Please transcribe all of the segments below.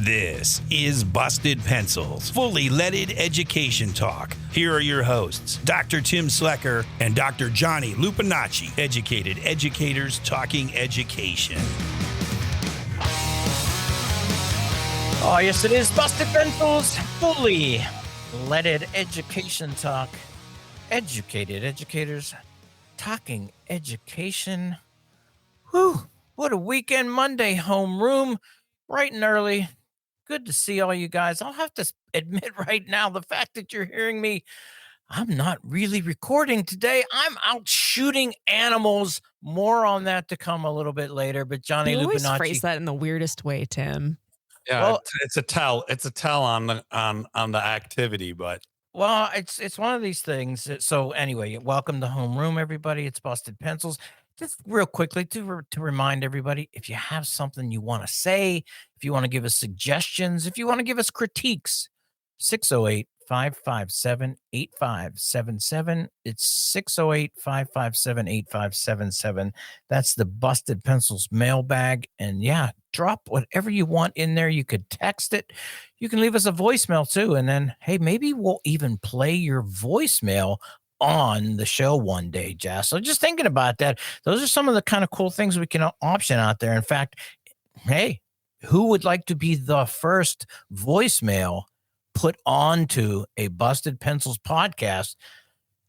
This is Busted Pencils, fully leaded education talk. Here are your hosts, Dr. Tim Slecker and Dr. Johnny Lupinacci, educated educators talking education. Oh, yes, it is Busted Pencils, fully leaded education talk. Educated educators talking education. Whew, what a weekend Monday, homeroom, bright and early. Good to see all you guys. I'll have to admit right now, the fact that you're hearing me, I'm not really recording today. I'm out shooting animals. More on that to come a little bit later. But Johnny You always Lupinacci. phrase that in the weirdest way, Tim. Yeah, Well, it's a tell. It's a tell on the activity, but Well, it's one of these things. So anyway, welcome to Homeroom, everybody. It's Busted Pencils. Just real quickly to remind everybody, if you have something you want to say, if you want to give us suggestions, if you want to give us critiques, 608-557-8577. It's 608-557-8577. That's the Busted Pencils mailbag. And yeah, drop whatever you want in there. You could text it. You can leave us a voicemail too. And then, hey, maybe we'll even play your voicemail on the show one day, Jess. So just thinking about that, those are some of the kind of cool things we can option out there. In fact, hey, who would like to be the first voicemail put onto a Busted Pencils podcast?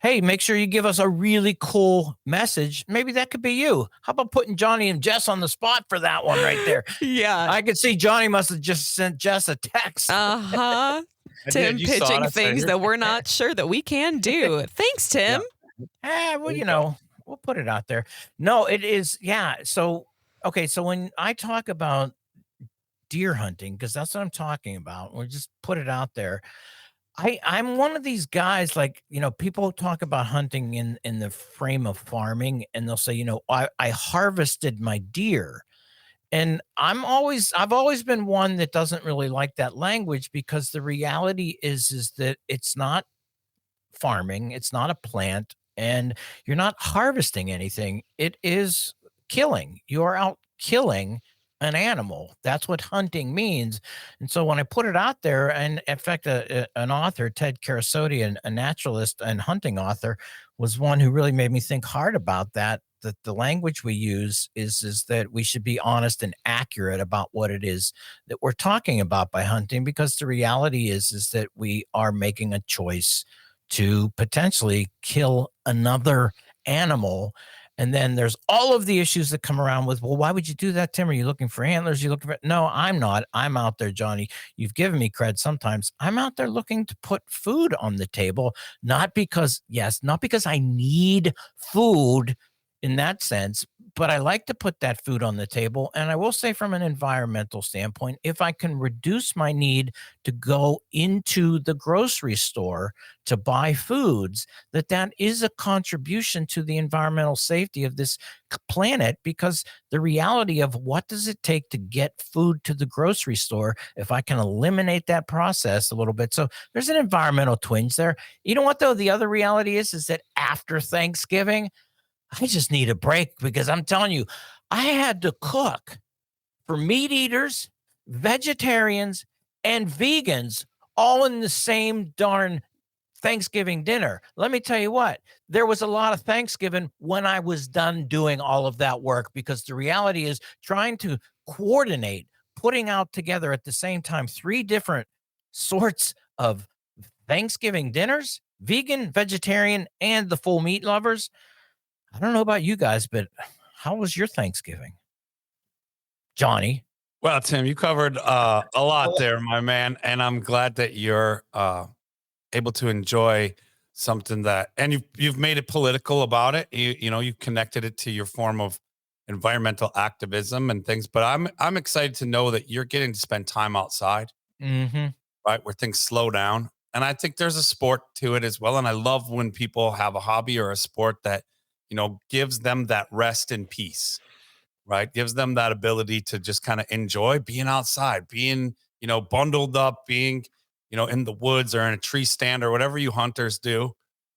Hey, make sure you give us a really cool message. Maybe that could be you. How about putting Johnny and Jess on the spot for that one right there? Yeah. I could see Johnny must have just sent Jess a text. Uh-huh. Tim pitching things that we're not sure that we can do. Thanks, Tim. Well, we'll put it out there. No, it is. Yeah. So, okay. So when I talk about deer hunting, because that's what I'm talking about, we'll just put it out there. I'm one of these guys, like, people talk about hunting in the frame of farming, and they'll say, I harvested my deer. And I've always been one that doesn't really like that language, because the reality is that it's not farming, it's not a plant, and you're not harvesting anything. It is killing. You're out killing an animal. That's what hunting means. And so when I put it out there, and in fact, an author, Ted Karasote, a naturalist and hunting author, was one who really made me think hard about that the language we use is that we should be honest and accurate about what it is that we're talking about by hunting, because the reality is that we are making a choice to potentially kill another animal. And then there's all of the issues that come around with, well, why would you do that, Tim? Are you looking for antlers? You looking for? No, I'm not. I'm out there, Johnny. You've given me cred sometimes. I'm out there looking to put food on the table, not because I need food in that sense, but I like to put that food on the table. And I will say, from an environmental standpoint, if I can reduce my need to go into the grocery store to buy foods, that is a contribution to the environmental safety of this planet, because the reality of what does it take to get food to the grocery store, if I can eliminate that process a little bit. So there's an environmental twinge there. You know what, though? The other reality is that after Thanksgiving, I just need a break, because I'm telling you, I had to cook for meat eaters, vegetarians, and vegans all in the same darn Thanksgiving dinner. Let me tell you what, there was a lot of Thanksgiving when I was done doing all of that work, because the reality is trying to coordinate, putting out together at the same time 3 different sorts of Thanksgiving dinners, vegan, vegetarian, and the full meat lovers. I don't know about you guys, but how was your Thanksgiving, Johnny? well, Tim, you covered a lot there, my man, and I'm glad that you're able to enjoy something that, and you've made it political about it. You've connected it to your form of environmental activism and things. But I'm excited to know that you're getting to spend time outside, right, where things slow down. And I think there's a sport to it as well. And I love when people have a hobby or a sport that gives them that rest and peace, right? Gives them that ability to just kind of enjoy being outside, being, bundled up, being, in the woods or in a tree stand or whatever you hunters do,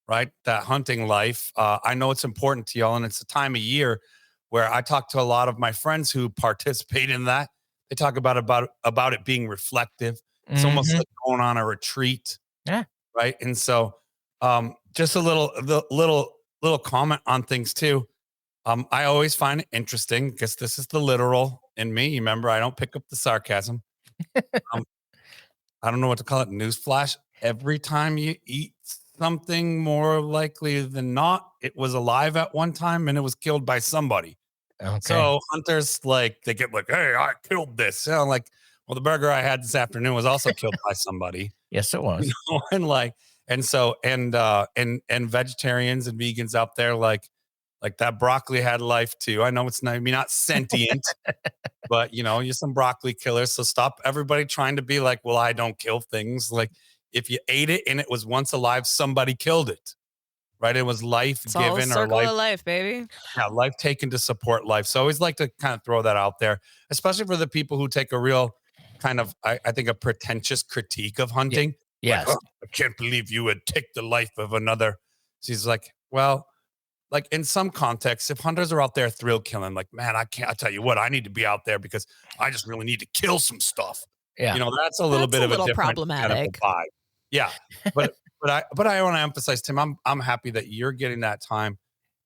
right? That hunting life. I know it's important to y'all, and it's a time of year where I talk to a lot of my friends who participate in that. They talk about it being reflective. It's almost like going on a retreat. Yeah. Right. And so just a little comment on things too. I always find it interesting because this is the literal in me. You remember, I don't pick up the sarcasm. Um, I don't know what to call it. Newsflash. Every time you eat something, more likely than not, it was alive at one time and it was killed by somebody. Okay. So hunters, like, they get like, hey, I killed this. You know, like, well, the burger I had this afternoon was also killed by somebody. Yes, it was. You know, and like, and so, and vegetarians and vegans out there, like that broccoli had life too. I know it's not, maybe not sentient, but you know, you're some broccoli killers. So stop everybody trying to be like, well, I don't kill things. Like, if you ate it and it was once alive, somebody killed it. Right? It was life It's all a given or circle life, of life, baby. yeah, life taken to support life. So I always like to kind of throw that out there, especially for the people who take a real kind of, I think, a pretentious critique of hunting. Yes. Like, oh, I can't believe you would take the life of another. She's like, well, like, in some contexts, if hunters are out there thrill killing, like, man, I tell you what, I need to be out there because I just really need to kill some stuff. Yeah. You know, that's a little bit of a different problematic. kind of a vibe. Yeah. But I want to emphasize, Tim, I'm happy that you're getting that time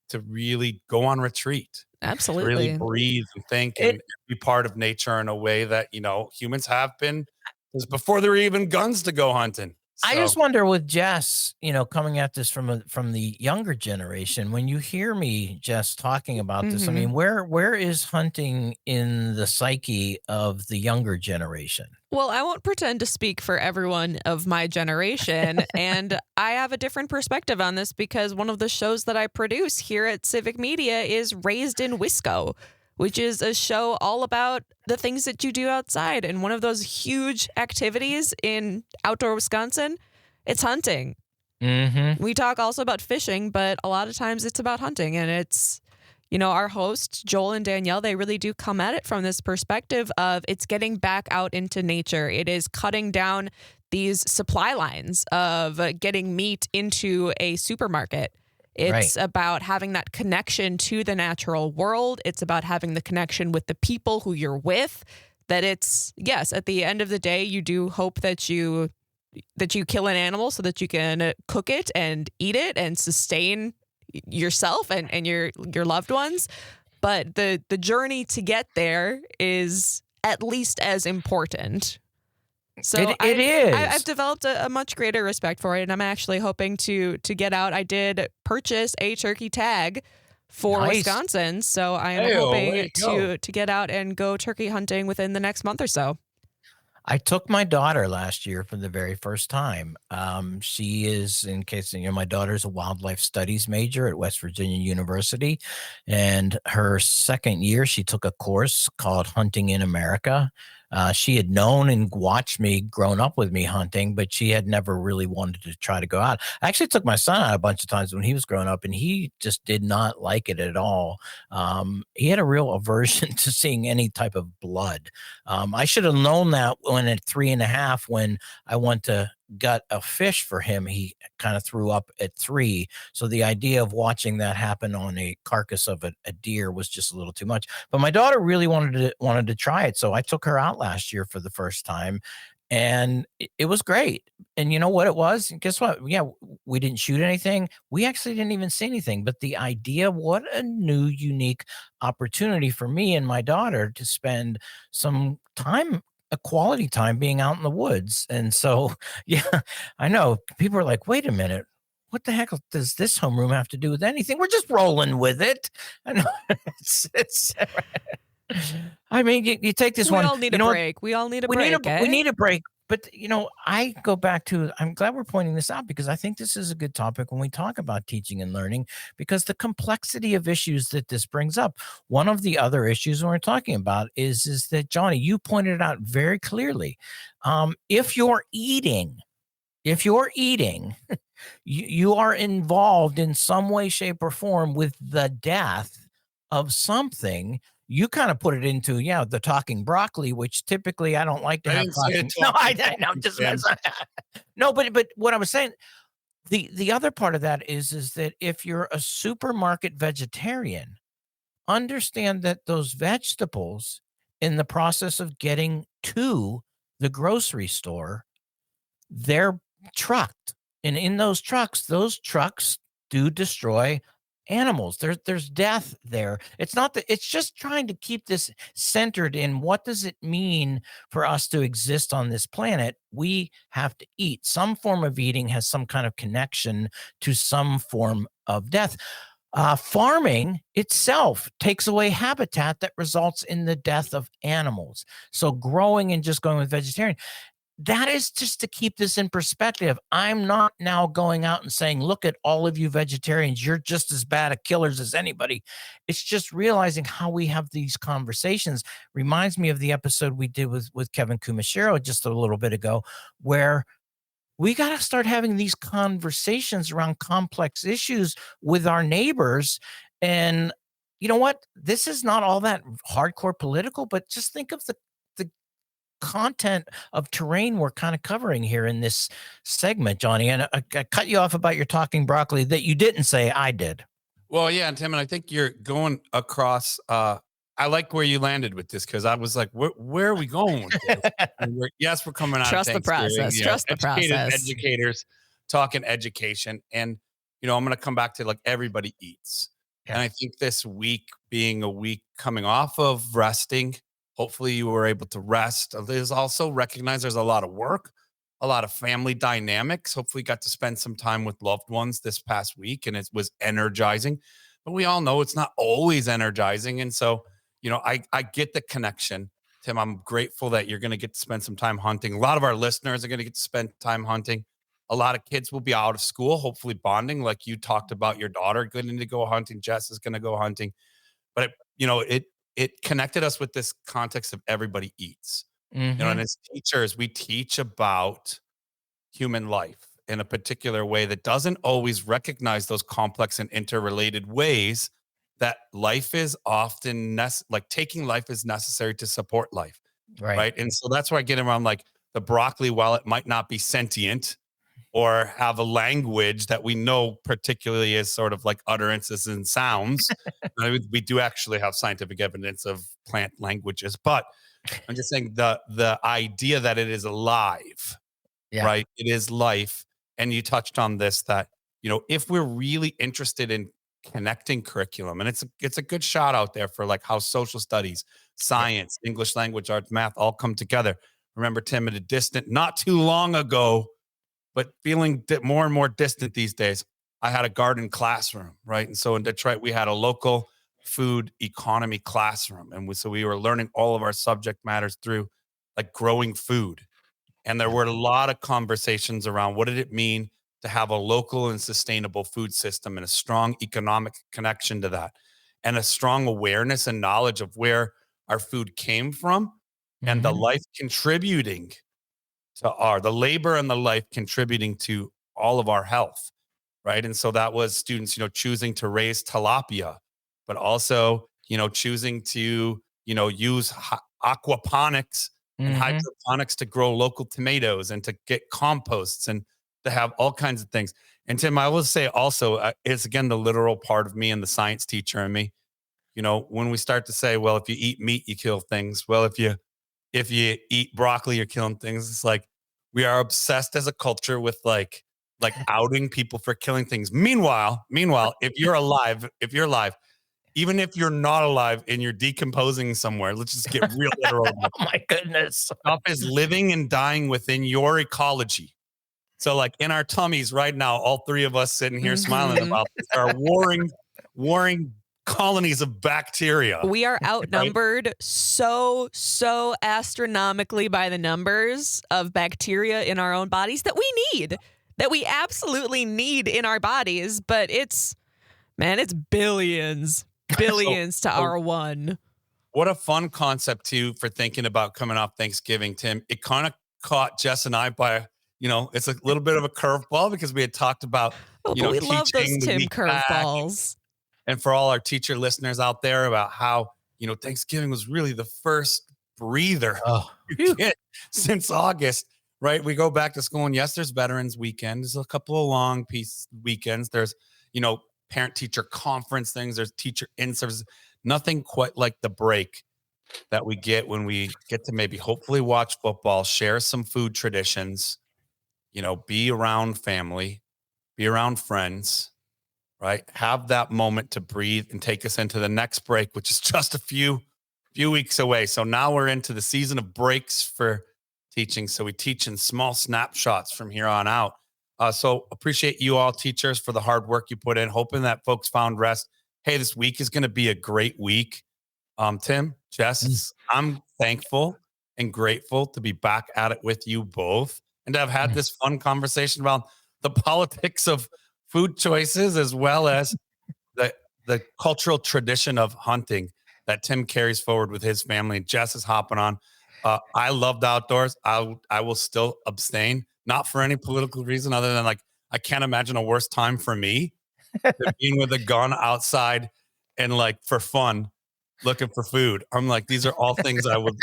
to really go on retreat. Absolutely. Really breathe and think and be part of nature in a way that, you know, humans have been since before there were even guns to go hunting. So, I just wonder with Jess, you know, coming at this from the younger generation, when you hear me, Jess, talking about this, I mean, where is hunting in the psyche of the younger generation? Well, I won't pretend to speak for everyone of my generation, and I have a different perspective on this because one of the shows that I produce here at Civic Media is Raised in Wisco, which is a show all about the things that you do outside. And one of those huge activities in outdoor Wisconsin, it's hunting. We talk also about fishing, but a lot of times it's about hunting. And it's, you know, our hosts, Joel and Danielle, they really do come at it from this perspective of it's getting back out into nature. It is cutting down these supply lines of getting meat into a supermarket. It's about having that connection to the natural world. It's about having the connection with the people who you're with. That it's, yes, at the end of the day, you do hope that you kill an animal so that you can cook it and eat it and sustain yourself and your loved ones. But the journey to get there is at least as important. So it is. I've developed a much greater respect for it, and I'm actually hoping to get out. I did purchase a turkey tag for Wisconsin, so I am hoping to get out and go turkey hunting within the next month or so. I took my daughter last year for the very first time. She is, in case you know, my daughter's a wildlife studies major at West Virginia University, and her second year, she took a course called Hunting in America. She had known and watched me, grown up with me hunting, but she had never really wanted to try to go out. I actually took my son out a bunch of times when he was growing up, and he just did not like it at all. He had a real aversion to seeing any type of blood. I should have known that when at 3.5, when I went to gut a fish for him, he kind of threw up at 3. So the idea of watching that happen on a carcass of a deer was just a little too much. But my daughter really wanted to try it. So I took her out last year for the first time, and it was great. And you know what it was? Guess what? Yeah, we didn't shoot anything. We actually didn't even see anything. But the idea, what a new, unique opportunity for me and my daughter to spend some time, a quality time, being out in the woods. And so, yeah, I know people are like, wait a minute, what the heck does this homeroom have to do with anything? We're just rolling with it. I know. I mean, you take this one. We all need a break. We all need a break. We need a break. But, you know, I go back to, I'm glad we're pointing this out because I think this is a good topic when we talk about teaching and learning, because the complexity of issues that this brings up. One of the other issues we're talking about is that, Johnny, you pointed it out very clearly. If you're eating, you are involved in some way, shape, or form with the death of something. You kind of put it into, the talking broccoli, which typically I don't like to have. No, I know, just no, but what I was saying, the other part of that is that if you're a supermarket vegetarian, understand that those vegetables in the process of getting to the grocery store, they're trucked. And in those trucks do destroy animals. There's death there. It's not that it's just trying to keep this centered in what does it mean for us to exist on this planet? We have to eat. Some form of eating has some kind of connection to some form of death. Farming itself takes away habitat that results in the death of animals. So growing and just going with vegetarian, that is just to keep this in perspective. I'm not now going out and saying, look at all of you vegetarians, you're just as bad at killers as anybody. It's just realizing how we have these conversations. Reminds me of the episode we did with Kevin Kumashiro just a little bit ago, where we got to start having these conversations around complex issues with our neighbors. And you know what? This is not all that hardcore political, but just think of the content of terrain we're kind of covering here in this segment, Johnny. And I cut you off about your talking broccoli that you didn't say, I did. Well, yeah, Tim, and I think you're going across. I like where you landed with this because I was like, where are we going with this? Yes, we're coming out Trust of the process. Trust the process. Educators talking education. And, I'm going to come back to like everybody eats. Yeah. And I think this week being a week coming off of resting, hopefully you were able to rest. There's also recognize there's a lot of work, a lot of family dynamics. Hopefully you got to spend some time with loved ones this past week and it was energizing. But we all know it's not always energizing. And so, I get the connection, Tim. I'm grateful that you're going to get to spend some time hunting. A lot of our listeners are going to get to spend time hunting. A lot of kids will be out of school, hopefully bonding, like you talked about your daughter getting to go hunting. Jess is going to go hunting. But, it connected us with this context of everybody eats. Mm-hmm. And as teachers, we teach about human life in a particular way that doesn't always recognize those complex and interrelated ways that life is often like taking life is necessary to support life. Right. And so that's where I get around like the broccoli, while it might not be sentient or have a language that we know particularly as sort of like utterances and sounds. We do actually have scientific evidence of plant languages, but I'm just saying the idea that it is alive, right? It is life. And you touched on this, that, if we're really interested in connecting curriculum, and it's a good shout out there for like how social studies, science, English language, arts, math all come together. Remember, Tim, at a distant, not too long ago, but feeling more and more distant these days, I had a garden classroom, right? And so in Detroit, we had a local food economy classroom. And so we were learning all of our subject matters through like growing food. And there were a lot of conversations around what did it mean to have a local and sustainable food system and a strong economic connection to that, and a strong awareness and knowledge of where our food came from and the life contributing to the labor and the life contributing to all of our health, right? And so that was students, choosing to raise tilapia, but also, choosing to, use aquaponics and hydroponics to grow local tomatoes and to get composts and to have all kinds of things. And Tim, I will say also, it's again, the literal part of me and the science teacher in me, when we start to say, well, if you eat meat, you kill things. Well, if you eat broccoli, you're killing things. It's like we are obsessed as a culture with like outing people for killing things. Meanwhile, if you're alive, even if you're not alive and you're decomposing somewhere, let's just get real literal. Oh my goodness. Stuff is living and dying within your ecology. So like in our tummies right now, all three of us sitting here smiling about this are warring colonies of bacteria. We are outnumbered so astronomically by the numbers of bacteria in our own bodies that we absolutely need in our bodies. But it's billions to our one. What a fun concept too for thinking about coming off Thanksgiving, Tim. It kind of caught Jess and I by, it's a little bit of a curveball because we had talked about, we love those Tim curveballs. And for all our teacher listeners out there about how, Thanksgiving was really the first breather since August, right? We go back to school and yes, there's Veterans Weekend. There's a couple of long weekends. There's, parent teacher conference things. There's teacher in-service. Nothing quite like the break that we get when we get to maybe hopefully watch football, share some food traditions, be around family, be around friends, right? Have that moment to breathe and take us into the next break, which is just a few weeks away. So now we're into the season of breaks for teaching. So we teach in small snapshots from here on out. So appreciate you all teachers for the hard work you put in, hoping that folks found rest. Hey, this week is going to be a great week. Tim, Jess, I'm thankful and grateful to be back at it with you both and to have had this fun conversation about the politics of food choices, as well as the cultural tradition of hunting that Tim carries forward with his family. Jess is hopping on. I love the outdoors. I will still abstain, not for any political reason other than I can't imagine a worse time for me than being with a gun outside and for fun looking for food. I'm like, these are all things I will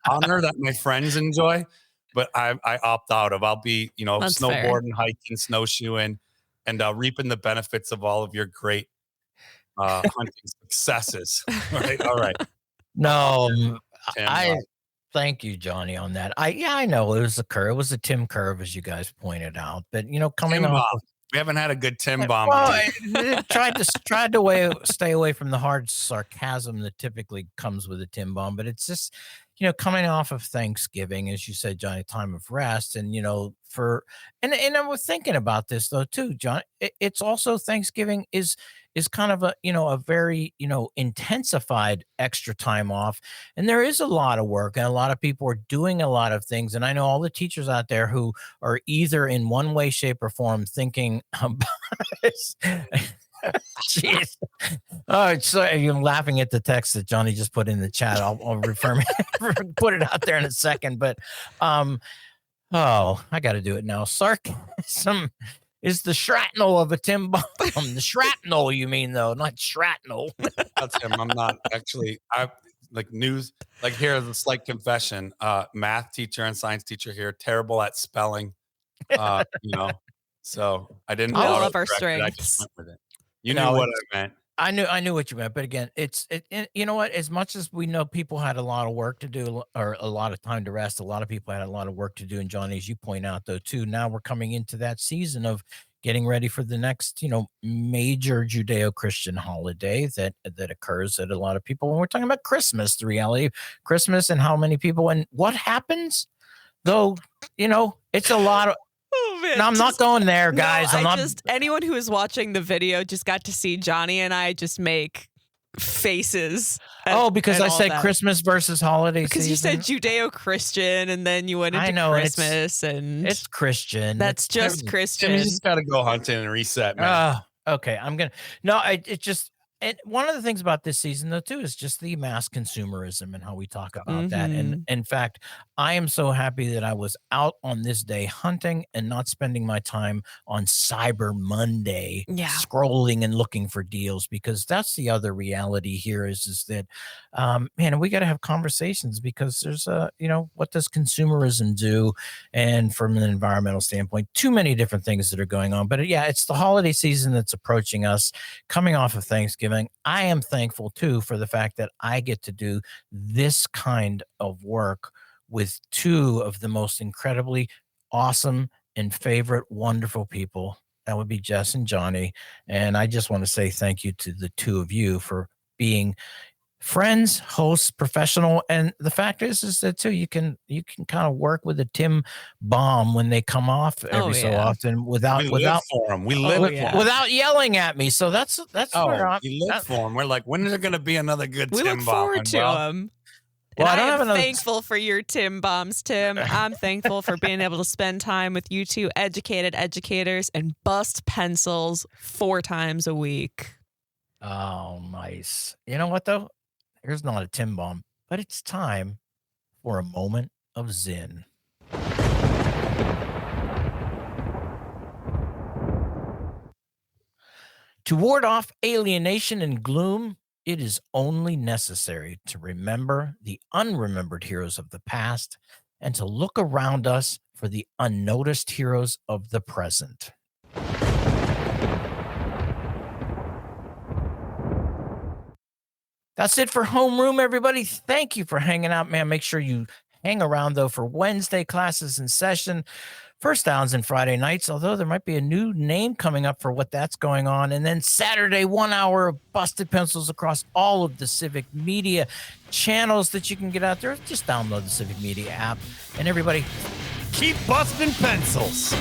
honor that my friends enjoy, but I opt out of. I'll be, That's fair. snowboarding, hiking, snowshoeing, and reaping the benefits of all of your great hunting successes. Right? All right. No, Tim, I thank you, Johnny, on that. I know it was a curve. It was a Tim curve, as you guys pointed out. But coming Tim off bomb. We haven't had a good Tim bomb. well, I tried to stay away from the hard sarcasm that typically comes with a Tim bomb. But it's just coming off of Thanksgiving, as you said, Johnny, time of rest, and and I was thinking about this though too, John. It's also Thanksgiving is kind of a very intensified extra time off, and there is a lot of work, and a lot of people are doing a lot of things, and I know all the teachers out there who are either in one way, shape, or form thinking about Jeez. Oh, so you're laughing at the text that Johnny just put in the chat. I'll refer me, put it out there in a second. But I got to do it now. Sarcasm is the shrapnel of a Tim bomb. The shrapnel, you mean though, not shrapnel. That's him. I'm not actually. I news. Here's a slight confession. Math teacher and science teacher here, terrible at spelling. So I didn't. We all have our autocorrect it. I just strengths. went with it. You knew what I meant. I knew what you meant, but again, you know what? As much as we know people had a lot of work to do or a lot of time to rest, a lot of people had a lot of work to do. And Johnny, as you point out, though, too, now we're coming into that season of getting ready for the next, major Judeo-Christian holiday that occurs at a lot of people. When we're talking about Christmas, the reality of Christmas and how many people and what happens, though, it's a lot of. Oh, man, No, I'm not going there, guys. No, I'm not. Anyone who is watching the video just got to see Johnny and I just make faces. Because I said Christmas versus holiday season. Because you said Judeo-Christian and then you went into Christmas and it's Christian. That's just Christian. You just got to go hunting and reset, man. Okay. It just. And one of the things about this season, though, too, is just the mass consumerism and how we talk about that. And in fact, I am so happy that I was out on this day hunting and not spending my time on Cyber Monday scrolling and looking for deals, because that's the other reality here is that, man, we got to have conversations because there's what does consumerism do? And from an environmental standpoint, too many different things that are going on. But it's the holiday season that's approaching us, coming off of Thanksgiving. I am thankful too for the fact that I get to do this kind of work with two of the most incredibly awesome and favorite wonderful people. That would be Jess and Johnny. And I just want to say thank you to the two of you for being friends, hosts, professional. And the fact is that too, you can kind of work with a Tim bomb when they come off every so often without without yelling at me. So that's where you live for them. We're like, when is there going to be another good we Tim look bomb? forward to them. Well, I am thankful for your Tim bombs, Tim. I'm thankful for being able to spend time with you two educated educators and bust pencils 4 times a week. Oh, nice. You know what though? Here's not a Tim bomb, but it's time for a moment of Zen. To ward off alienation and gloom, it is only necessary to remember the unremembered heroes of the past and to look around us for the unnoticed heroes of the present. That's it for Homeroom, everybody. Thank you for hanging out, man. Make sure you hang around, though, for Wednesday classes in session, first downs and Friday nights, although there might be a new name coming up for what that's going on. And then Saturday, 1 hour of busted pencils across all of the Civic Media channels that you can get out there. Just download the Civic Media app. And everybody, Keep busting pencils.